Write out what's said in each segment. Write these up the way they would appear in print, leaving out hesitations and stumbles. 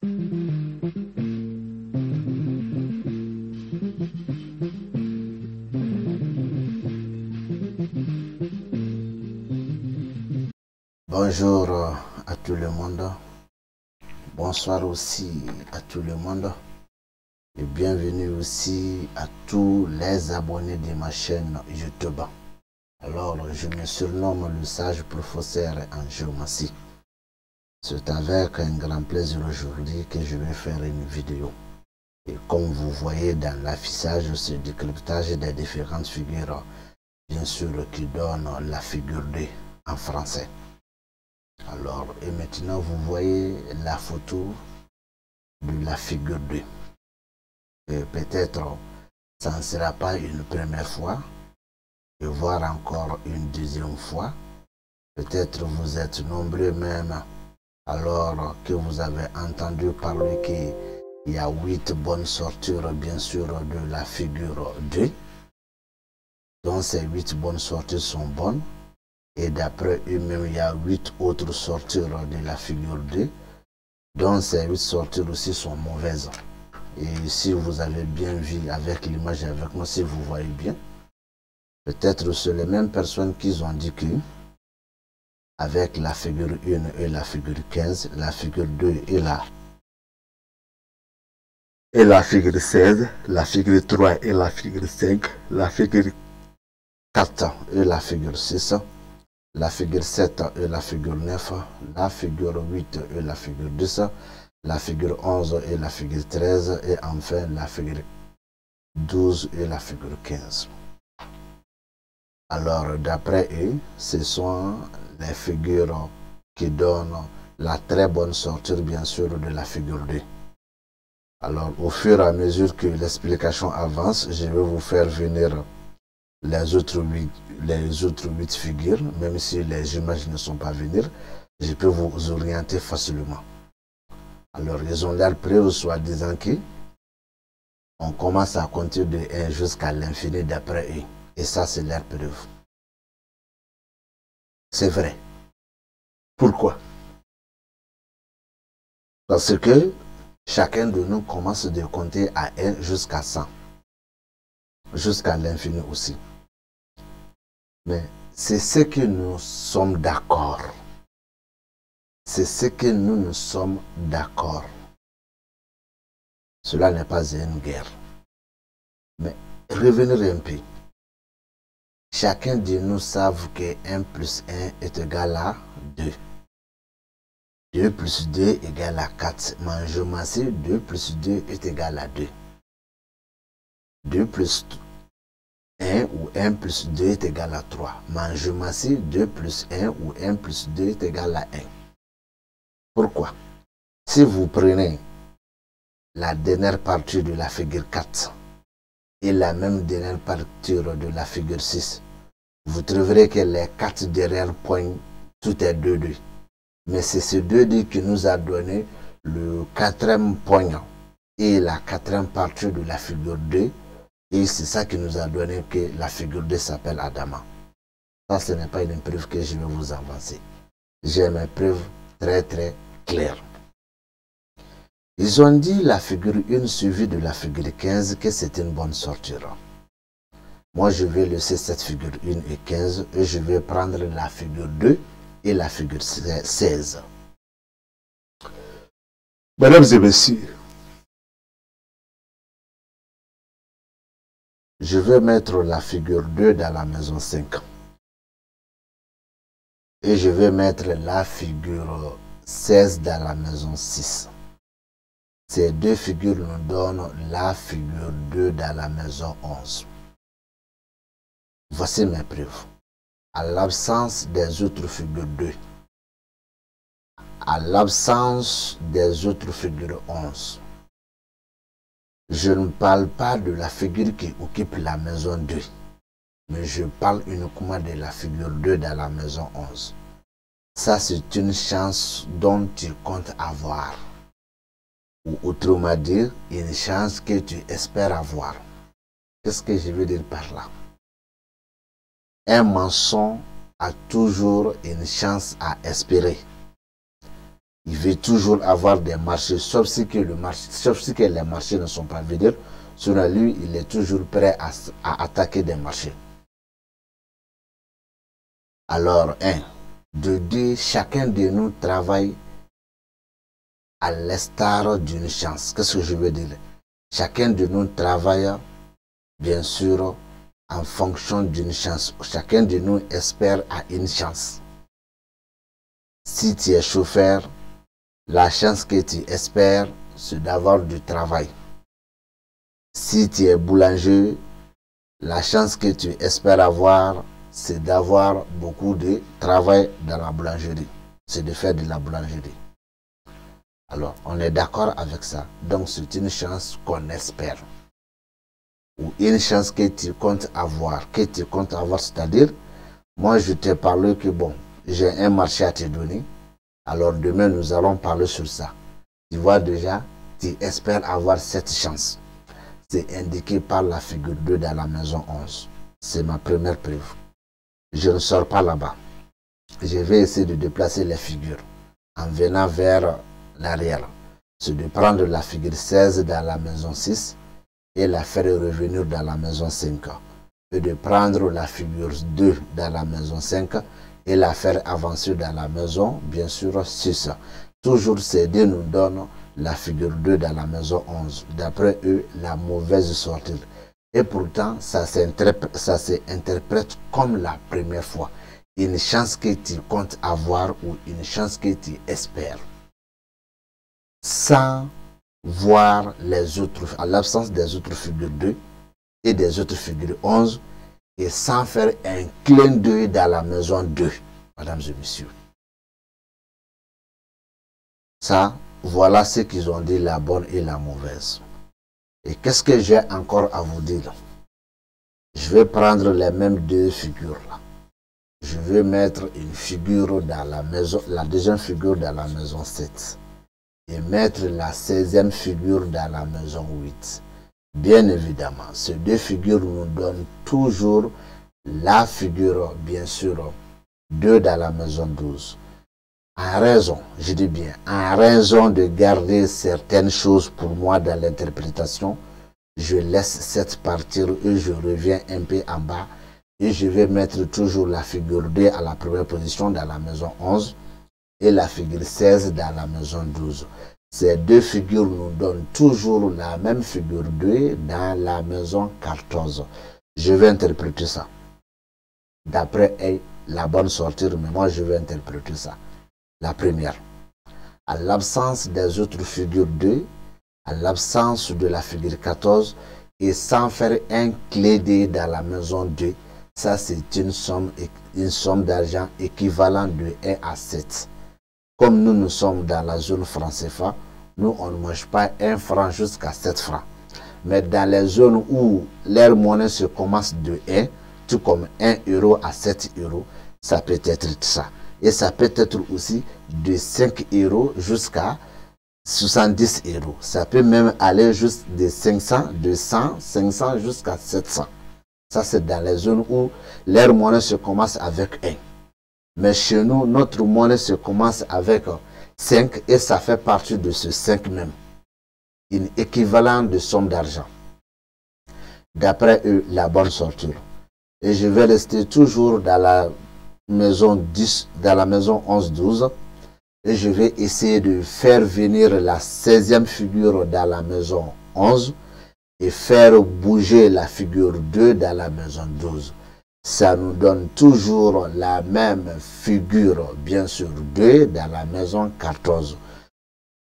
Bonjour à tout le monde, bonsoir aussi à tout le monde et bienvenue aussi à tous les abonnés de ma chaîne YouTube. Alors, je me surnomme le sage professeur en géométrie. C'est avec un grand plaisir aujourd'hui que je vais faire une vidéo. Et comme vous voyez dans l'affichage, ce décryptage des différentes figures, bien sûr, qui donne la figure D en français. Alors, et maintenant, vous voyez la photo de la figure 2. Et peut-être, ça ne sera pas une première fois, et voire encore une deuxième fois. Peut-être vous êtes nombreux même, alors que vous avez entendu parler qu'il y a 8 bonnes sortures, bien sûr, de la figure 2. Donc, ces 8 bonnes sortures sont bonnes. Et d'après eux-mêmes, il y a 8 autres sortures de la figure 2, dont ces 8 sortures aussi sont mauvaises. Et si vous avez bien vu avec l'image avec moi, si vous voyez bien, peut-être c'est les mêmes personnes qui ont dit que avec la figure 1 et la figure 15, la figure 2 et la figure 16, la figure 3 et la figure 5, la figure 4 et la figure 6, la figure 7 et la figure 9, la figure 8 et la figure 10, la figure 11 et la figure 13, et enfin la figure 12 et la figure 15. Alors, d'après eux, ce sont les figures qui donnent la très bonne sortie, bien sûr, de la figure 2. Alors, au fur et à mesure que l'explication avance, je vais vous faire venir les autres 8 figures, même si les images ne sont pas venues, je peux vous orienter facilement. Alors, ils ont l'air prêts, soit disant qu'on commence à compter de 1 jusqu'à l'infini d'après eux. Et ça, c'est leur preuve. C'est vrai. Pourquoi? Parce que chacun de nous commence de compter à 1 jusqu'à 100. Jusqu'à l'infini aussi. Mais c'est ce que nous sommes d'accord. C'est ce que nous sommes d'accord. Cela n'est pas une guerre. Mais revenir un peu. Chacun de nous savent que 1 plus 1 est égal à 2. 2 plus 2 égale à 4. Mais en géométrie, 2 plus 2 est égal à 2. 2 plus 1 ou 1 plus 2 est égal à 3. Mais en géométrie, 2 plus 1 ou 1 plus 2 est égal à 1. Pourquoi? Si vous prenez la dernière partie de la figure 4 et la même dernière partie de la figure 6, vous trouverez que les 4 derrière points, tout est 2, 2. Mais c'est ce 2, 2 qui nous a donné le 4e point et la 4e partie de la figure 2. Et c'est ça qui nous a donné que la figure 2 s'appelle Adama. Ça, ce n'est pas une preuve que je vais vous avancer. J'ai mes preuves très très claires. Ils ont dit la figure 1 suivie de la figure 15 que c'est une bonne sorture. Moi, je vais laisser cette figure 1 et 15 et je vais prendre la figure 2 et la figure 16. Mesdames et messieurs, je vais mettre la figure 2 dans la maison 5. Et je vais mettre la figure 16 dans la maison 6. Ces deux figures nous donnent la figure 2 dans la maison 11. Voici mes preuves. À l'absence des autres figures 2, à l'absence des autres figures 11, je ne parle pas de la figure qui occupe la maison 2, mais je parle uniquement de la figure 2 dans la maison 11. Ça, c'est une chance dont tu comptes avoir. Ou autrement dit, une chance que tu espères avoir. Qu'est-ce que je veux dire par là? Un maçon a toujours une chance à espérer. Il veut toujours avoir des marchés, sauf si que les marchés ne sont pas vides. Selon lui, il est toujours prêt à attaquer des marchés. Alors, de deux, chacun de nous travaille à l'instar d'une chance. Qu'est-ce que je veux dire? Chacun de nous travaille, bien sûr, en fonction d'une chance. Chacun de nous espère à une chance. Si tu es chauffeur, la chance que tu espères, c'est d'avoir du travail. Si tu es boulanger, la chance que tu espères avoir, c'est d'avoir beaucoup de travail dans la boulangerie. C'est de faire de la boulangerie. Alors, on est d'accord avec ça. Donc, c'est une chance qu'on espère. Ou une chance que tu comptes avoir. C'est-à-dire, moi, je te parle que, bon, j'ai un marché à te donner. Alors, demain, nous allons parler sur ça. Tu vois déjà, tu espères avoir cette chance. C'est indiqué par la figure 2 dans la maison 11. C'est ma première preuve. Je ne sors pas là-bas. Je vais essayer de déplacer les figures en venant vers l'arrière. C'est de prendre la figure 16 dans la maison 6 et la faire revenir dans la maison 5. Et de prendre la figure 2 dans la maison 5 et la faire avancer dans la maison, bien sûr, 6. Toujours ces deux nous donnent la figure 2 dans la maison 11. D'après eux, la mauvaise sortie. Et pourtant, ça s'interprète comme la première fois. Une chance que tu comptes avoir ou une chance que tu espères. Sans voir les autres, à l'absence des autres figures 2 et des autres figures 11, et sans faire un clin d'œil dans la maison 2, mesdames et messieurs. Ça, voilà ce qu'ils ont dit, la bonne et la mauvaise. Et qu'est-ce que j'ai encore à vous dire? Je vais prendre les mêmes deux figures là. Je vais mettre une figure dans la maison, la deuxième figure dans la maison 7. Et mettre la 16e figure dans la maison 8. Bien évidemment, ces deux figures nous donnent toujours la figure, bien sûr, 2 dans la maison 12. En raison, je dis bien, en raison de garder certaines choses pour moi dans l'interprétation, je laisse cette partir et je reviens un peu en bas et je vais mettre toujours la figure 2 à la première position dans la maison 11 et la figure 16 dans la maison 12. Ces deux figures nous donnent toujours la même figure 2 dans la maison 14. Je vais interpréter ça. D'après la bonne sortie, mais moi je vais interpréter ça. La première, à l'absence des autres figures 2, à l'absence de la figure 14 et sans faire un clé d'œil dans la maison 2, ça c'est une somme d'argent équivalente de 1 à 7. Comme nous sommes dans la zone franc CFA, nous on ne mange pas 1 franc jusqu'à 7 francs. Mais dans les zones où leur monnaie se commence de 1, tout comme 1 euro à 7 euros, ça peut être ça. Et ça peut être aussi de 5 euros jusqu'à 70 euros. Ça peut même aller juste de 500, de 100, 500 jusqu'à 700. Ça, c'est dans les zones où leur monnaie se commence avec 1. Mais chez nous, notre monnaie se commence avec 5 et ça fait partie de ce 5 même. Une équivalent de somme d'argent. D'après eux, la bonne sortie. Et je vais rester toujours dans la maison 10, dans la maison 11-12. Et je vais essayer de faire venir la 16e figure dans la maison 11 et faire bouger la figure 2 dans la maison 12. Ça nous donne toujours la même figure, bien sûr 2 dans la maison 14.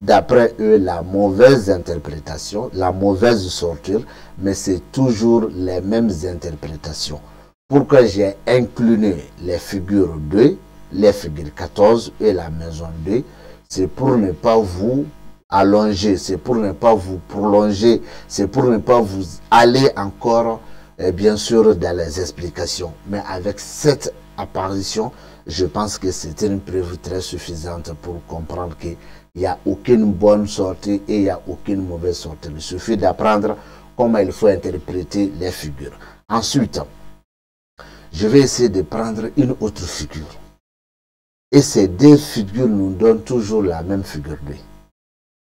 D'après eux, la mauvaise interprétation, la mauvaise sortie, mais c'est toujours les mêmes interprétations. Pourquoi j'ai incliné les figures 2, les figures 14 et la maison 2, c'est pour ne pas vous allonger, c'est pour ne pas vous prolonger, c'est pour ne pas vous aller encore, bien sûr, dans les explications. Mais avec cette apparition, je pense que c'est une preuve très suffisante pour comprendre qu'il n'y a aucune bonne sortie et il n'y a aucune mauvaise sortie. Il suffit d'apprendre comment il faut interpréter les figures. Ensuite, je vais essayer de prendre une autre figure. Et ces deux figures nous donnent toujours la même figure 2.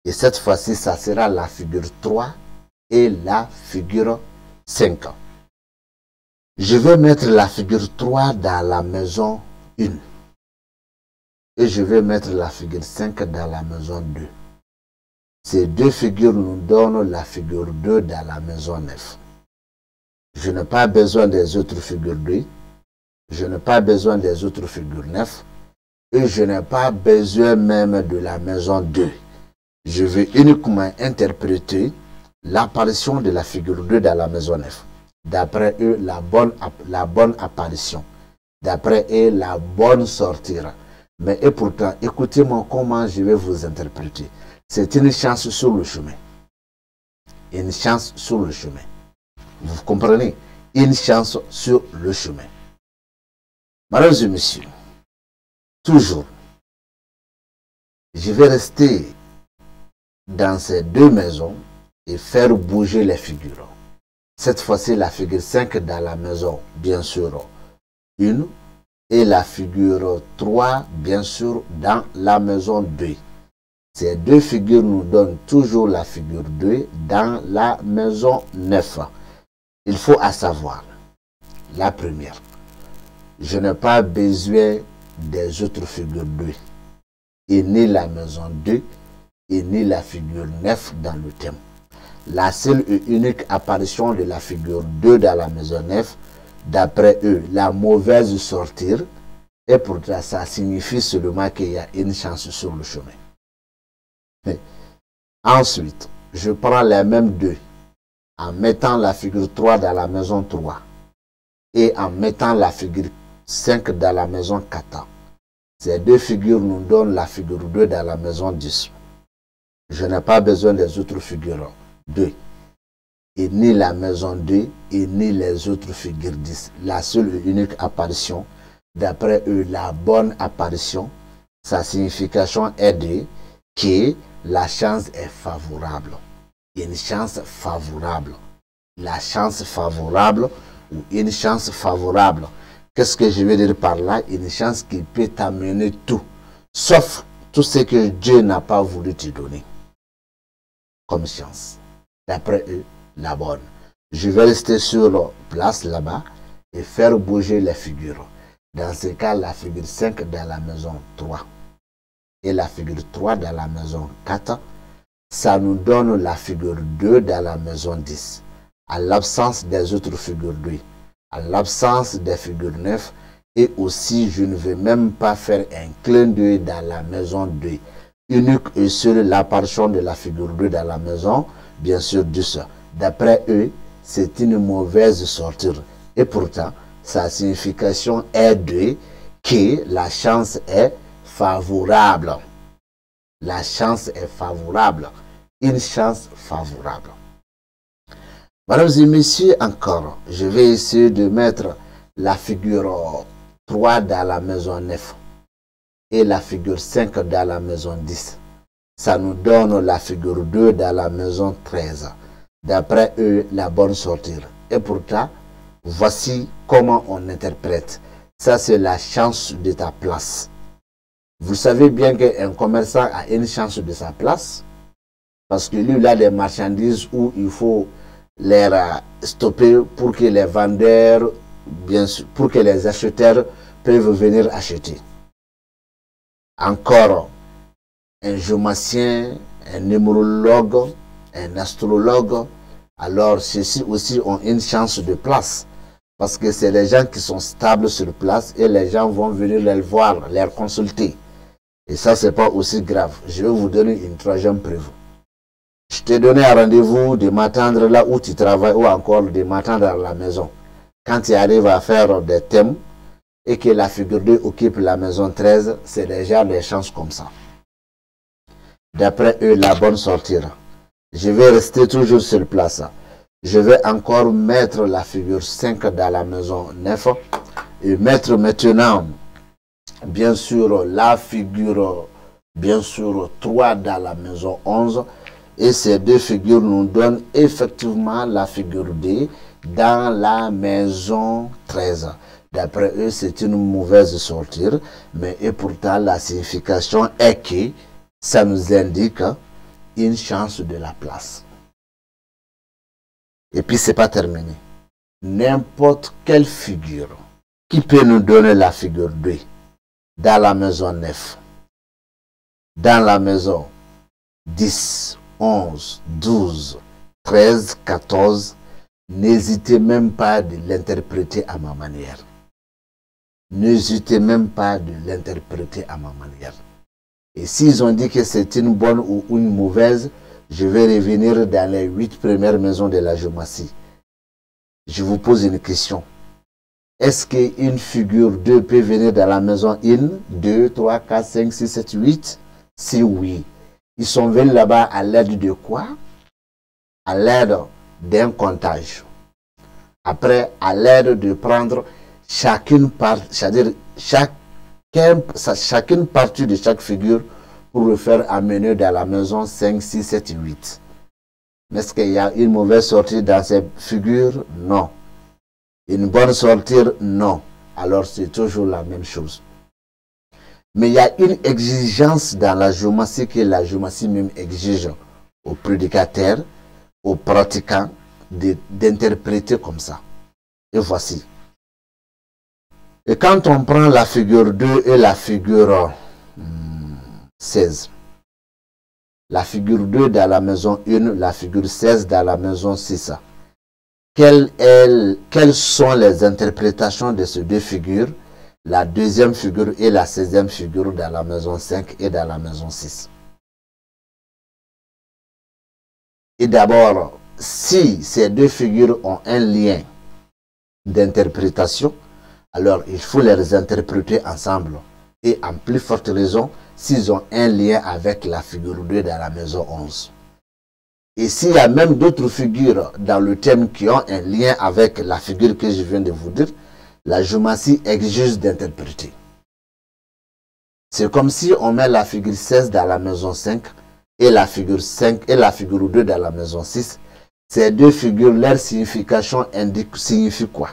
Et cette fois-ci, ça sera la figure 3 et la figure 5. Je vais mettre la figure 3 dans la maison 1. Et je vais mettre la figure 5 dans la maison 2. Ces deux figures nous donnent la figure 2 dans la maison 9. Je n'ai pas besoin des autres figures 2. Je n'ai pas besoin des autres figures 9. Et je n'ai pas besoin même de la maison 2. Je vais uniquement interpréter l'apparition de la figure 2 dans la maison 9. D'après eux, la bonne apparition. D'après eux, la bonne sortie. Mais et pourtant, écoutez-moi comment je vais vous interpréter. C'est une chance sur le chemin. Une chance sur le chemin. Vous comprenez? Une chance sur le chemin. Mesdames et messieurs, toujours, je vais rester dans ces deux maisons et faire bouger les figures. Cette fois-ci, la figure 5 dans la maison, bien sûr, 1, et la figure 3, bien sûr, dans la maison 2. Ces deux figures nous donnent toujours la figure 2 dans la maison 9. Il faut à savoir, la première, je n'ai pas besoin des autres figures 2, et ni la maison 2, et ni la figure 9 dans le thème. La seule et unique apparition de la figure 2 dans la maison 9, d'après eux, la mauvaise sortie, et pourtant ça signifie seulement qu'il y a une chance sur le chemin. Mais, ensuite, je prends les mêmes deux, en mettant la figure 3 dans la maison 3, et en mettant la figure 5 dans la maison 4. Ces deux figures nous donnent la figure 2 dans la maison 10. Je n'ai pas besoin des autres figures 2. Et ni la maison 2 et ni les autres figures 10. La seule et unique apparition, d'après eux, la bonne apparition, sa signification est de que la chance est favorable. Une chance favorable. La chance favorable ou une chance favorable. Qu'est-ce que je veux dire par là? Une chance qui peut t'amener tout, sauf tout ce que Dieu n'a pas voulu te donner comme chance. D'après eux, la bonne. Je vais rester sur place là-bas et faire bouger les figures. Dans ce cas, la figure 5 dans la maison 3 et la figure 3 dans la maison 4, ça nous donne la figure 2 dans la maison 10. À l'absence des autres figures 2, à l'absence des figures 9, et aussi je ne vais même pas faire un clin d'œil dans la maison 2. Unique et seule l'apparition de la figure 2 dans la maison, bien sûr, 10. D'après eux, c'est une mauvaise sortie. Et pourtant, sa signification est de que la chance est favorable. La chance est favorable. Une chance favorable. Mesdames et messieurs, encore, je vais essayer de mettre la figure 3 dans la maison 9 et la figure 5 dans la maison 10. Ça nous donne la figure 2 dans la maison 13. D'après eux, la bonne sortie. Et pourtant, voici comment on interprète. Ça, c'est la chance de ta place. Vous savez bien qu'un commerçant a une chance de sa place parce que lui, il a des marchandises où il faut les stopper pour que les vendeurs, bien sûr, pour que les acheteurs peuvent venir acheter. Encore, un géomacien, un numérologue, un astrologue, alors ceux-ci aussi ont une chance de place. Parce que c'est les gens qui sont stables sur place et les gens vont venir les voir, les consulter. Et ça, c'est pas aussi grave. Je vais vous donner une troisième preuve. Je t'ai donné un rendez-vous de m'attendre là où tu travailles ou encore de m'attendre à la maison. Quand tu arrives à faire des thèmes et que la figure 2 occupe la maison 13, c'est déjà des chances comme ça. D'après eux, la bonne sortira. Je vais rester toujours sur place. Je vais encore mettre la figure 5 dans la maison 9 et mettre maintenant, bien sûr, la figure, bien sûr, 3 dans la maison 11. Et ces deux figures nous donnent effectivement la figure D dans la maison 13. D'après eux, c'est une mauvaise sortir, mais et pourtant la signification est que ça nous indique une chance de la place. Et puis c'est pas terminé. N'importe quelle figure qui peut nous donner la figure 2 dans la maison 9, dans la maison 10, 11, 12, 13, 14, n'hésitez même pas de l'interpréter à ma manière. N'hésitez même pas de l'interpréter à ma manière. Et s'ils ont dit que c'est une bonne ou une mauvaise, je vais revenir dans les 8 premières maisons de la géométrie. Je vous pose une question. Est-ce qu'une figure 2 peut venir dans la maison 1, 2, 3, 4, 5, 6, 7, 8? Si oui. Ils sont venus là-bas à l'aide de quoi? À l'aide d'un comptage. Après, à l'aide de prendre chacune partie de chaque figure pour le faire amener dans la maison 5, 6, 7, 8. Mais est-ce qu'il y a une mauvaise sortie dans ces figures? Non. Une bonne sortie? Non. Alors c'est toujours la même chose. Mais il y a une exigence dans la géométrie que la géométrie même exige aux prédicateurs, aux pratiquants, d'interpréter comme ça. Et voici. Et quand on prend la figure 2 et la figure 16, la figure 2 dans la maison 1, la figure 16 dans la maison 6, quelles sont les interprétations de ces deux figures, la deuxième figure et la 16e figure dans la maison 5 et dans la maison 6? Et d'abord, si ces deux figures ont un lien d'interprétation, alors il faut les interpréter ensemble. Et en plus forte raison, s'ils ont un lien avec la figure 2 dans la maison 11. Et s'il y a même d'autres figures dans le thème qui ont un lien avec la figure que je viens de vous dire, la géométrie exige d'interpréter. C'est comme si on met la figure 16 dans la maison 5 et la figure 5 et la figure 2 dans la maison 6. Ces deux figures, leur signification signifie quoi?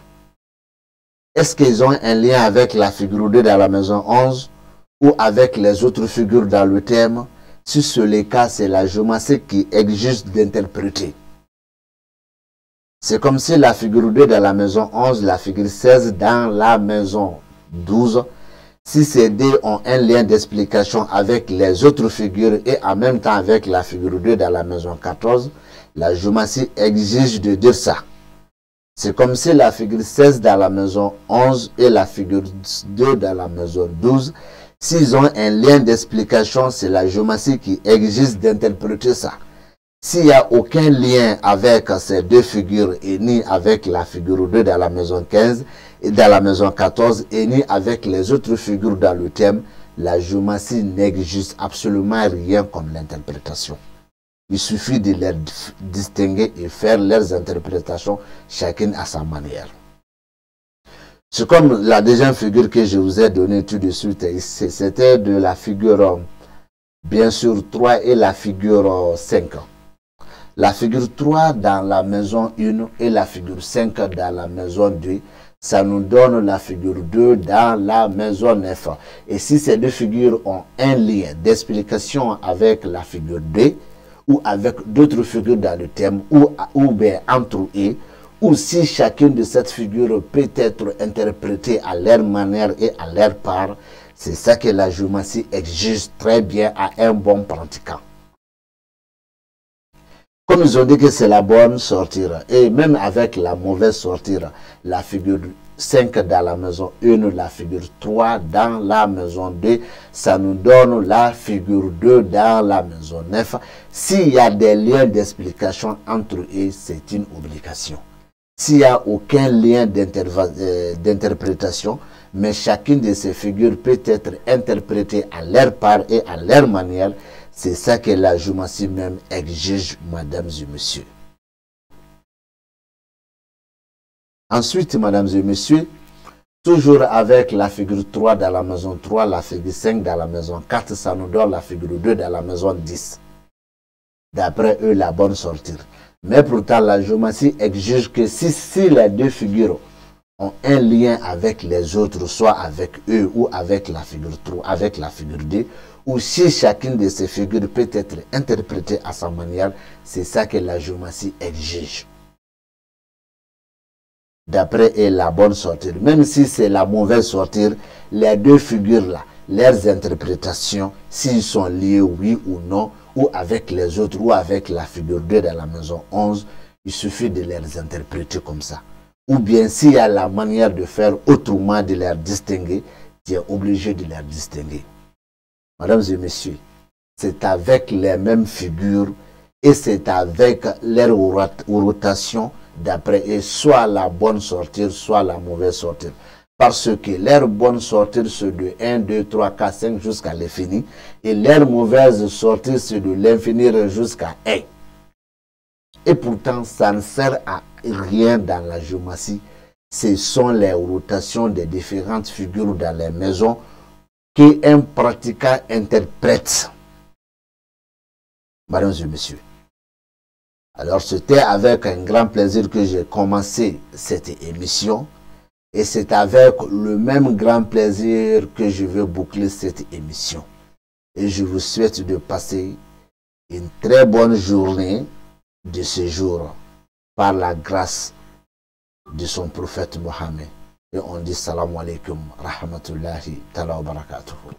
Est-ce qu'ils ont un lien avec la figure 2 dans la maison 11 ou avec les autres figures dans le thème? Si c'est le cas, c'est la géométrie qui exige d'interpréter. C'est comme si la figure 2 dans la maison 11, la figure 16 dans la maison 12, si ces deux ont un lien d'explication avec les autres figures et en même temps avec la figure 2 dans la maison 14, la géométrie exige de dire ça. C'est comme si la figure 16 dans la maison 11 et la figure 2 dans la maison 12, s'ils ont un lien d'explication, c'est la géométrie qui exige d'interpréter ça. S'il n'y a aucun lien avec ces deux figures et ni avec la figure 2 dans la maison 15 et dans la maison 14 et ni avec les autres figures dans le thème, la géométrie n'exige absolument rien comme l'interprétation. Il suffit de les distinguer et faire leurs interprétations, chacune à sa manière. C'est comme la deuxième figure que je vous ai donnée tout de suite. C'était de la figure, bien sûr, 3 et la figure 5. La figure 3 dans la maison 1 et la figure 5 dans la maison 2, ça nous donne la figure 2 dans la maison 9. Et si ces deux figures ont un lien d'explication avec la figure 2, ou avec d'autres figures dans le thème, ou bien entre eux, ou si chacune de cette figure peut être interprétée à leur manière et à leur part, c'est ça que la géométrie exige très bien à un bon pratiquant. Comme ils ont dit que c'est la bonne sortir, et même avec la mauvaise sortir, la figure 5 dans la maison 1, la figure 3 dans la maison 2, ça nous donne la figure 2 dans la maison 9. S'il y a des liens d'explication entre eux, c'est une obligation. S'il n'y a aucun lien d'interprétation, mais chacune de ces figures peut être interprétée à leur part et à leur manière, c'est ça que la géométrie même exige, mesdames et messieurs. Ensuite, mesdames et messieurs, toujours avec la figure 3 dans la maison 3, la figure 5 dans la maison 4, ça nous donne la figure 2 dans la maison 10. D'après eux, la bonne sortie. Mais pourtant, la géométrie exige que si les deux figures ont un lien avec les autres, soit avec eux ou avec la figure 3, avec la figure 2, ou si chacune de ces figures peut être interprétée à sa manière, c'est ça que la géomancie exige. D'après la bonne sortir, même si c'est la mauvaise sortir, les deux figures-là, leurs interprétations, s'ils sont liés oui ou non, ou avec les autres, ou avec la figure 2 dans la maison 11, il suffit de les interpréter comme ça. Ou bien s'il y a la manière de faire autrement, de les distinguer, tu es obligé de les distinguer. Mesdames et messieurs, c'est avec les mêmes figures et c'est avec leur rotation d'après soit la bonne sortir, soit la mauvaise sortir. Parce que leur bonne sortir, c'est de 1, 2, 3, 4, 5 jusqu'à l'infini. Et leur mauvaise sortir, c'est de l'infini jusqu'à 1. Et pourtant, ça ne sert à rien dans la géomancie. Ce sont les rotations des différentes figures dans les maisons qu'un pratiquant interprète. Mesdames et messieurs. Alors, c'était avec un grand plaisir que j'ai commencé cette émission. Et c'est avec le même grand plaisir que je veux boucler cette émission. Et je vous souhaite de passer une très bonne journée de ce jour par la grâce de son prophète Mohammed. Et on dit salam alaikum rahmatullahi ta'ala wa barakatuhu.